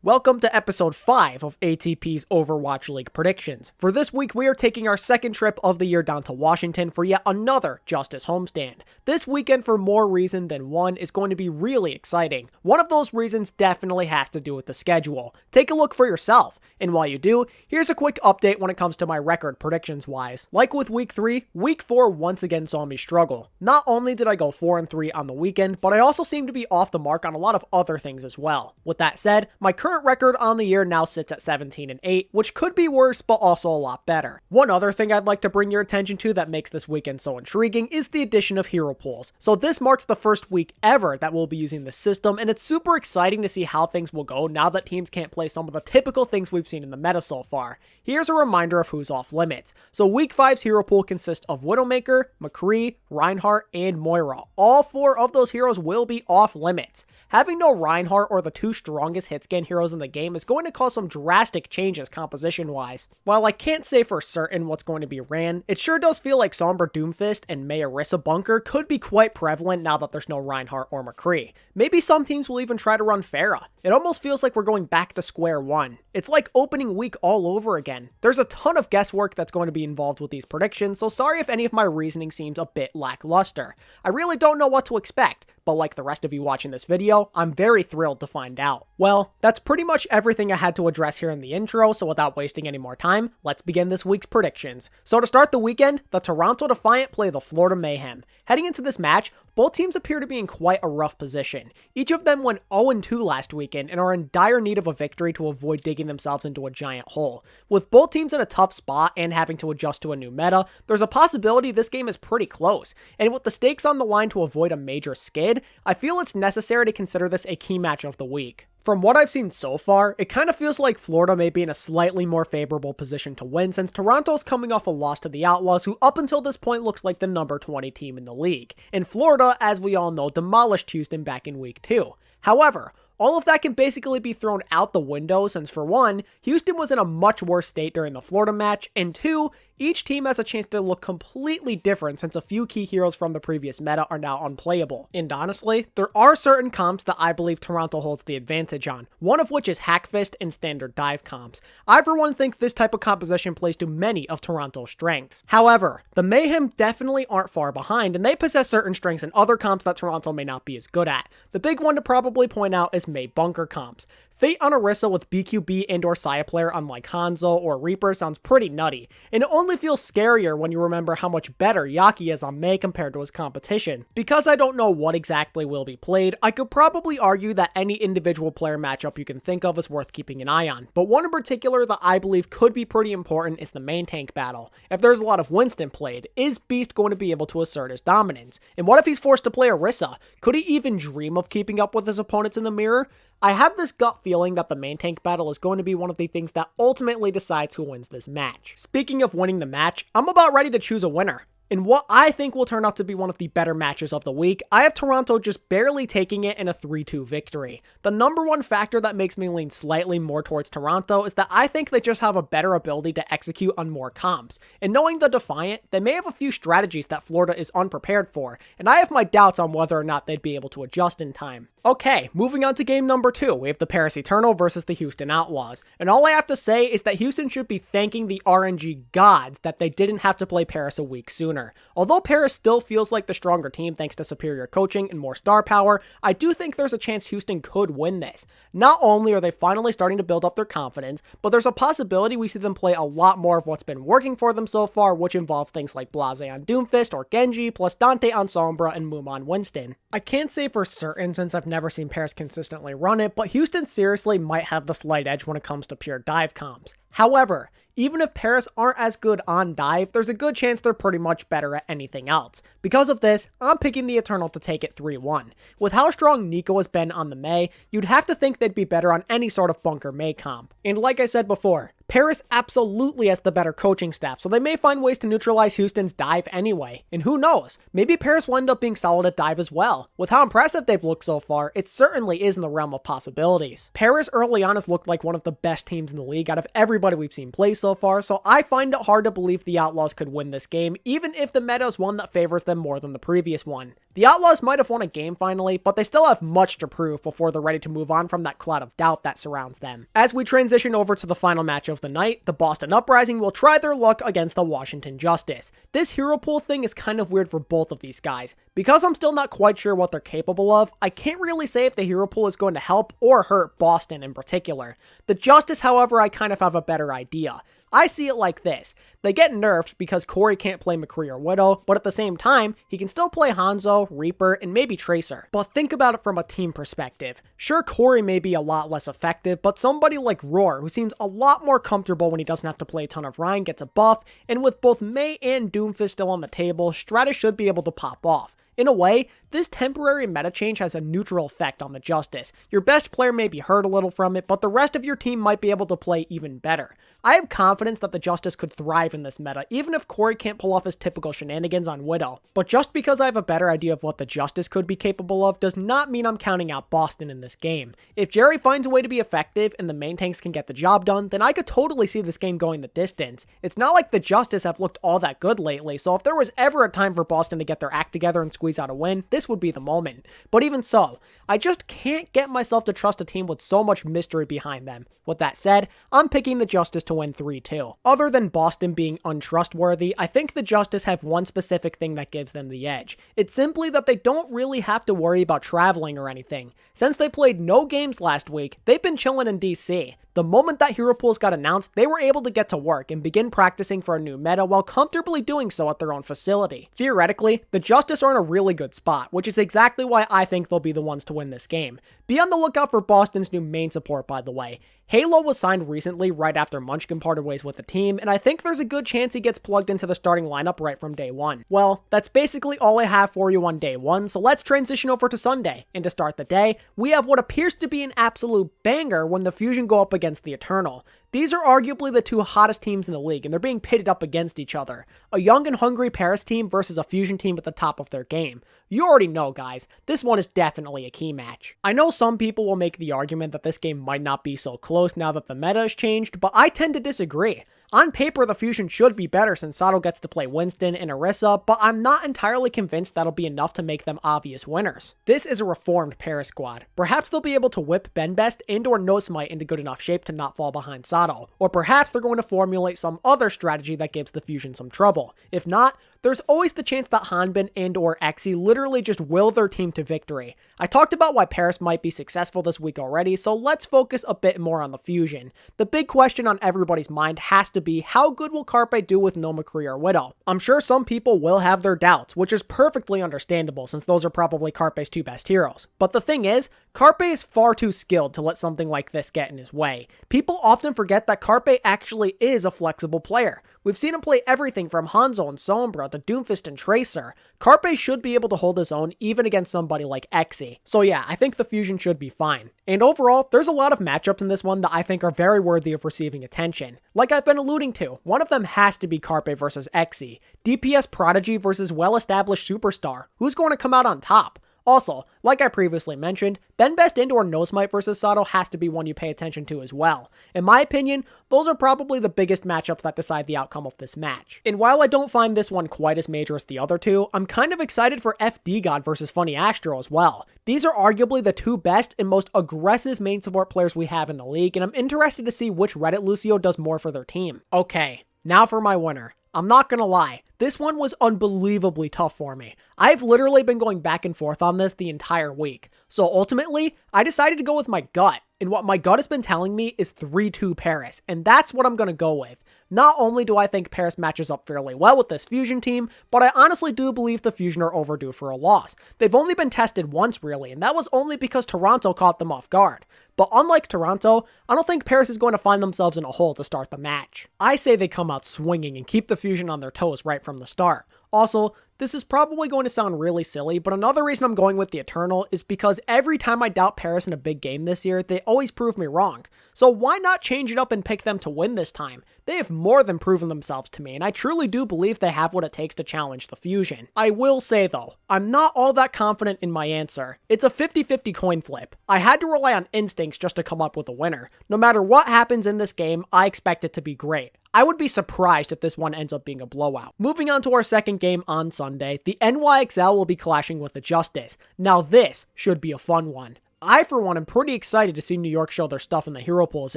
Welcome to episode 5 of ATP's Overwatch League predictions. For this week, we are taking our second trip of the year down to Washington for yet another Justice homestand. This weekend, for more reason than one, is going to be really exciting. One of those reasons definitely has to do with the schedule. Take a look for yourself. And while you do, here's a quick update when it comes to my record predictions wise. Like with week 3, week 4 once again saw me struggle. Not only did I go 4-3 on the weekend, but I also seem to be off the mark on a lot of other things as well. With that said, my current record on the year now sits at 17-8, which could be worse, but also a lot better. One other thing I'd like to bring your attention to that makes this weekend so intriguing is the addition of hero pools. So this marks the first week ever that we'll be using this system, and it's super exciting to see how things will go now that teams can't play some of the typical things we've seen in the meta so far. Here's a reminder of who's off limits. So week 5's hero pool consists of Widowmaker, McCree, Reinhardt, and Moira. All 4 of those heroes will be off limits. Having no Reinhardt or the 2 strongest hit scan heroes in the game is going to cause some drastic changes composition-wise. While I can't say for certain what's going to be ran, it sure does feel like Sombra Doomfist and Mei Orisa Bunker could be quite prevalent now that there's no Reinhardt or McCree. Maybe some teams will even try to run Pharah. It almost feels like we're going back to square one. It's like opening week all over again. There's a ton of guesswork that's going to be involved with these predictions, so sorry if any of my reasoning seems a bit lackluster. I really don't know what to expect, but like the rest of you watching this video, I'm very thrilled to find out. Well, that's pretty much everything I had to address here in the intro, so without wasting any more time, let's begin this week's predictions. So to start the weekend, the Toronto Defiant play the Florida Mayhem. Heading into this match, both teams appear to be in quite a rough position. Each of them went 0-2 last weekend and are in dire need of a victory to avoid digging themselves into a giant hole. With both teams in a tough spot and having to adjust to a new meta, there's a possibility this game is pretty close. And with the stakes on the line to avoid a major skid, I feel it's necessary to consider this a key match of the week. From what I've seen so far, it kind of feels like Florida may be in a slightly more favorable position to win since Toronto's coming off a loss to the Outlaws, who up until this point looked like the number 20 team in the league. And Florida, as we all know, demolished Houston back in week 2. However, all of that can basically be thrown out the window since, for one, Houston was in a much worse state during the Florida match, and 2, each team has a chance to look completely different since a few key heroes from the previous meta are now unplayable. And honestly, there are certain comps that I believe Toronto holds the advantage on, one of which is Hackfist and standard dive comps. I for one think this type of composition plays to many of Toronto's strengths. However, the Mayhem definitely aren't far behind, and they possess certain strengths in other comps that Toronto may not be as good at. The big one to probably point out is Mei Bunker comps. Fate on Orisa with BQB and or Saya player unlike Hanzo or Reaper sounds pretty nutty, and it only feels scarier when you remember how much better Yaki is on Mei compared to his competition. Because I don't know what exactly will be played, I could probably argue that any individual player matchup you can think of is worth keeping an eye on, but one in particular that I believe could be pretty important is the main tank battle. If there's a lot of Winston played, is Beast going to be able to assert his dominance? And what if he's forced to play Orisa? Could he even dream of keeping up with his opponents in the mirror? I have this gut feeling that the main tank battle is going to be one of the things that ultimately decides who wins this match. Speaking of winning the match, I'm about ready to choose a winner. In what I think will turn out to be one of the better matches of the week, I have Toronto just barely taking it in a 3-2 victory. The number one factor that makes me lean slightly more towards Toronto is that I think they just have a better ability to execute on more comps. And knowing the Defiant, they may have a few strategies that Florida is unprepared for, and I have my doubts on whether or not they'd be able to adjust in time. Okay, moving on to game number 2, we have the Paris Eternal versus the Houston Outlaws. And all I have to say is that Houston should be thanking the RNG gods that they didn't have to play Paris a week sooner. Although Paris still feels like the stronger team thanks to superior coaching and more star power, I do think there's a chance Houston could win this. Not only are they finally starting to build up their confidence, but there's a possibility we see them play a lot more of what's been working for them so far, which involves things like Blase on Doomfist or Genji, plus Dante on Sombra and Moom on Winston. I can't say for certain since I've never seen Paris consistently run it, but Houston seriously might have the slight edge when it comes to pure dive comps. However, even if Paris aren't as good on dive, there's a good chance they're pretty much better at anything else. Because of this, I'm picking the Eternal to take it 3-1. With how strong Nico has been on the Mei, you'd have to think they'd be better on any sort of Bunker Mei comp. And like I said before, Paris absolutely has the better coaching staff, so they may find ways to neutralize Houston's dive anyway. And who knows, maybe Paris will end up being solid at dive as well. With how impressive they've looked so far, it certainly is in the realm of possibilities. Paris early on has looked like one of the best teams in the league out of everybody we've seen play so far, so I find it hard to believe the Outlaws could win this game, even if the meta is one that favors them more than the previous one. The Outlaws might have won a game finally, but they still have much to prove before they're ready to move on from that cloud of doubt that surrounds them. As we transition over to the final match of the night, the Boston Uprising will try their luck against the Washington Justice. This hero pool thing is kind of weird for both of these guys. Because I'm still not quite sure what they're capable of, I can't really say if the hero pool is going to help or hurt Boston in particular. The Justice, however, I kind of have a better idea. I see it like this. They get nerfed because Corey can't play McCree or Widow, but at the same time, he can still play Hanzo, Reaper, and maybe Tracer. But think about it from a team perspective. Sure, Corey may be a lot less effective, but somebody like Roar, who seems a lot more comfortable when he doesn't have to play a ton of Ryan, gets a buff, and with both Mei and Doomfist still on the table, Stratus should be able to pop off. In a way, this temporary meta change has a neutral effect on the Justice. Your best player may be hurt a little from it, but the rest of your team might be able to play even better. I have confidence that the Justice could thrive in this meta, even if Corey can't pull off his typical shenanigans on Widow. But just because I have a better idea of what the Justice could be capable of does not mean I'm counting out Boston in this game. If Jerry finds a way to be effective and the main tanks can get the job done, then I could totally see this game going the distance. It's not like the Justice have looked all that good lately, so if there was ever a time for Boston to get their act together and squeeze out a win, this would be the moment. But even so, I just can't get myself to trust a team with so much mystery behind them. With that said, I'm picking the Justice to win 3-2. Other than Boston being untrustworthy, I think the Justice have one specific thing that gives them the edge. It's simply that they don't really have to worry about traveling or anything. Since they played no games last week, they've been chilling in DC. The moment that hero pools got announced, they were able to get to work and begin practicing for a new meta while comfortably doing so at their own facility. Theoretically, the Justice are in a really good spot, which is exactly why I think they'll be the ones to win this game. Be on the lookout for Boston's new main support, by the way. Halo was signed recently right after Munchkin parted ways with the team, and I think there's a good chance he gets plugged into the starting lineup right from day one. Well, that's basically all I have for you on day one, so let's transition over to Sunday. And to start the day, we have what appears to be an absolute banger when the Fusion go up against the Eternal. These are arguably the two hottest teams in the league, and they're being pitted up against each other. A young and hungry Paris team versus a Fusion team at the top of their game. You already know, guys, this one is definitely a key match. I know some people will make the argument that this game might not be so close now that the meta has changed, but I tend to disagree. On paper, the Fusion should be better since Sato gets to play Winston and Orisa, but I'm not entirely convinced that'll be enough to make them obvious winners. This is a reformed Paris squad. Perhaps they'll be able to whip Benbest and or Nosmite into good enough shape to not fall behind Sato, or perhaps they're going to formulate some other strategy that gives the Fusion some trouble. If not, there's always the chance that Hanbin and or Exi literally just will their team to victory. I talked about why Paris might be successful this week already, so let's focus a bit more on the Fusion. The big question on everybody's mind has to be, how good will Carpe do with no McCree or Widow? I'm sure some people will have their doubts, which is perfectly understandable since those are probably Carpe's two best heroes. But the thing is, Carpe is far too skilled to let something like this get in his way. People often forget that Carpe actually is a flexible player. We've seen him play everything from Hanzo and Sombra to Doomfist and Tracer. Carpe should be able to hold his own even against somebody like Exi. So yeah, I think the Fusion should be fine. And overall, there's a lot of matchups in this one that I think are very worthy of receiving attention. Like I've been alluding to, one of them has to be Carpe versus Exi. DPS Prodigy versus well-established Superstar. Who's going to come out on top? Also, like I previously mentioned, Benbest and or Nosmite versus Sato has to be one you pay attention to as well. In my opinion, those are probably the biggest matchups that decide the outcome of this match. And while I don't find this one quite as major as the other two, I'm kind of excited for FD God versus Funny Astro as well. These are arguably the two best and most aggressive main support players we have in the league, and I'm interested to see which Reddit Lucio does more for their team. Okay, now for my winner. I'm not gonna lie, this one was unbelievably tough for me. I've literally been going back and forth on this the entire week. So ultimately, I decided to go with my gut. And what my gut has been telling me is 3-2 Paris. And that's what I'm going to go with. Not only do I think Paris matches up fairly well with this Fusion team, but I honestly do believe the Fusion are overdue for a loss. They've only been tested once really, and that was only because Toronto caught them off guard. But unlike Toronto, I don't think Paris is going to find themselves in a hole to start the match. I say they come out swinging and keep the Fusion on their toes right from the start. Also, this is probably going to sound really silly, but another reason I'm going with the Eternal is because every time I doubt Paris in a big game this year, they always prove me wrong. So why not change it up and pick them to win this time? They have more than proven themselves to me, and I truly do believe they have what it takes to challenge the Fusion. I will say though, I'm not all that confident in my answer. It's a 50-50 coin flip. I had to rely on instincts just to come up with a winner. No matter what happens in this game, I expect it to be great. I would be surprised if this one ends up being a blowout. Moving on to our second game on Sunday, the NYXL will be clashing with the Justice. Now this should be a fun one. I, for one, am pretty excited to see New York show their stuff in the Hero Pools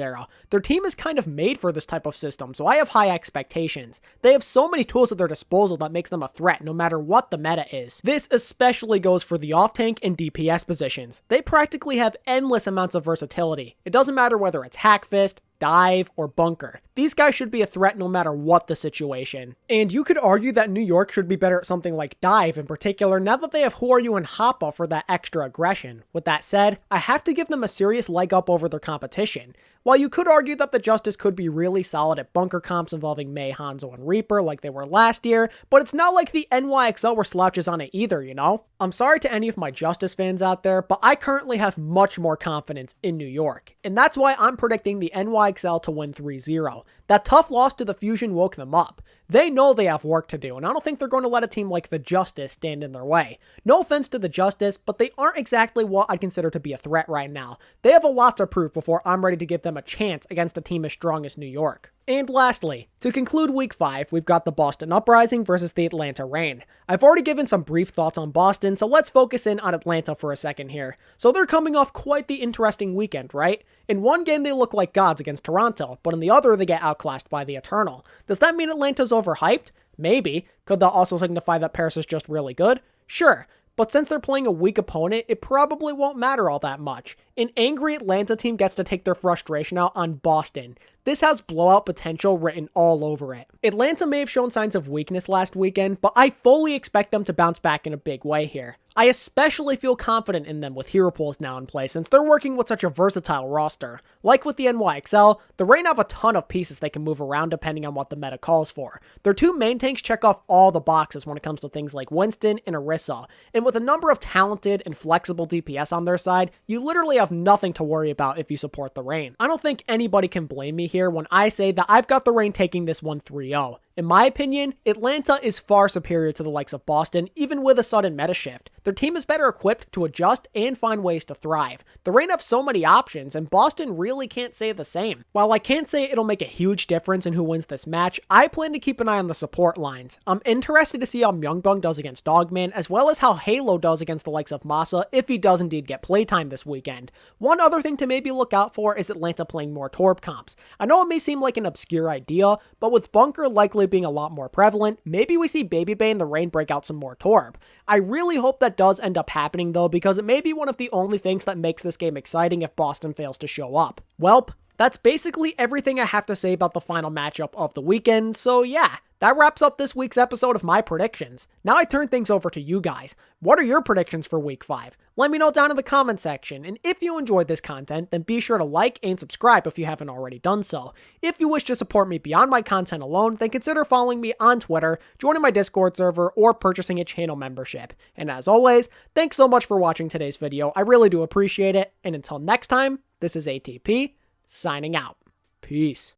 era. Their team is kind of made for this type of system, so I have high expectations. They have so many tools at their disposal that makes them a threat no matter what the meta is. This especially goes for the off-tank and DPS positions. They practically have endless amounts of versatility. It doesn't matter whether it's Hackfist, Dive, or Bunker. These guys should be a threat no matter what the situation. And you could argue that New York should be better at something like Dive in particular now that they have Who Are You and Hoppa for that extra aggression. With that said, I have to give them a serious leg up over their competition. While you could argue that the Justice could be really solid at bunker comps involving Mei, Hanzo, and Reaper like they were last year, but it's not like the NYXL were slouches on it either, you know? I'm sorry to any of my Justice fans out there, but I currently have much more confidence in New York, and that's why I'm predicting the NYXL to win 3-0. That tough loss to the Fusion woke them up. They know they have work to do, and I don't think they're going to let a team like the Justice stand in their way. No offense to the Justice, but they aren't exactly what I'd consider to be a threat right now. They have a lot to prove before I'm ready to give them a chance against a team as strong as New York. And lastly, to conclude Week 5, we've got the Boston Uprising versus the Atlanta Reign. I've already given some brief thoughts on Boston, so let's focus in on Atlanta for a second here. So they're coming off quite the interesting weekend, right? In one game they look like gods against Toronto, but in the other they get outclassed by the Eternal. Does that mean Atlanta's overhyped? Maybe. Could that also signify that Paris is just really good? Sure. But since they're playing a weak opponent, it probably won't matter all that much. An angry Atlanta team gets to take their frustration out on Boston. This has blowout potential written all over it. Atlanta may have shown signs of weakness last weekend, but I fully expect them to bounce back in a big way here. I especially feel confident in them with Hero Pools now in play since they're working with such a versatile roster. Like with the NYXL, the Reign have a ton of pieces they can move around depending on what the meta calls for. Their two main tanks check off all the boxes when it comes to things like Winston and Orisa, and with a number of talented and flexible DPS on their side, you literally have nothing to worry about if you support the Reign. I don't think anybody can blame me here when I say that I've got the Reign taking this one 3-0. In my opinion, Atlanta is far superior to the likes of Boston, even with a sudden meta shift. Their team is better equipped to adjust and find ways to thrive. The Reign have so many options, and Boston really can't say the same. While I can't say it'll make a huge difference in who wins this match, I plan to keep an eye on the support lines. I'm interested to see how Myungbong does against Dogman, as well as how Halo does against the likes of Masa if he does indeed get playtime this weekend. One other thing to maybe look out for is Atlanta playing more Torb comps. I know it may seem like an obscure idea, but with Bunker likely being a lot more prevalent, maybe we see Baby Bay and the Reign break out some more Torb. I really hope that does end up happening though, because it may be one of the only things that makes this game exciting if Boston fails to show up. Welp, that's basically everything I have to say about the final matchup of the weekend, so yeah, that wraps up this week's episode of my predictions. Now I turn things over to you guys. What are your predictions for Week 5? Let me know down in the comment section, and if you enjoyed this content, then be sure to like and subscribe if you haven't already done so. If you wish to support me beyond my content alone, then consider following me on Twitter, joining my Discord server, or purchasing a channel membership. And as always, thanks so much for watching today's video, I really do appreciate it, and until next time, this is ATP, signing out. Peace.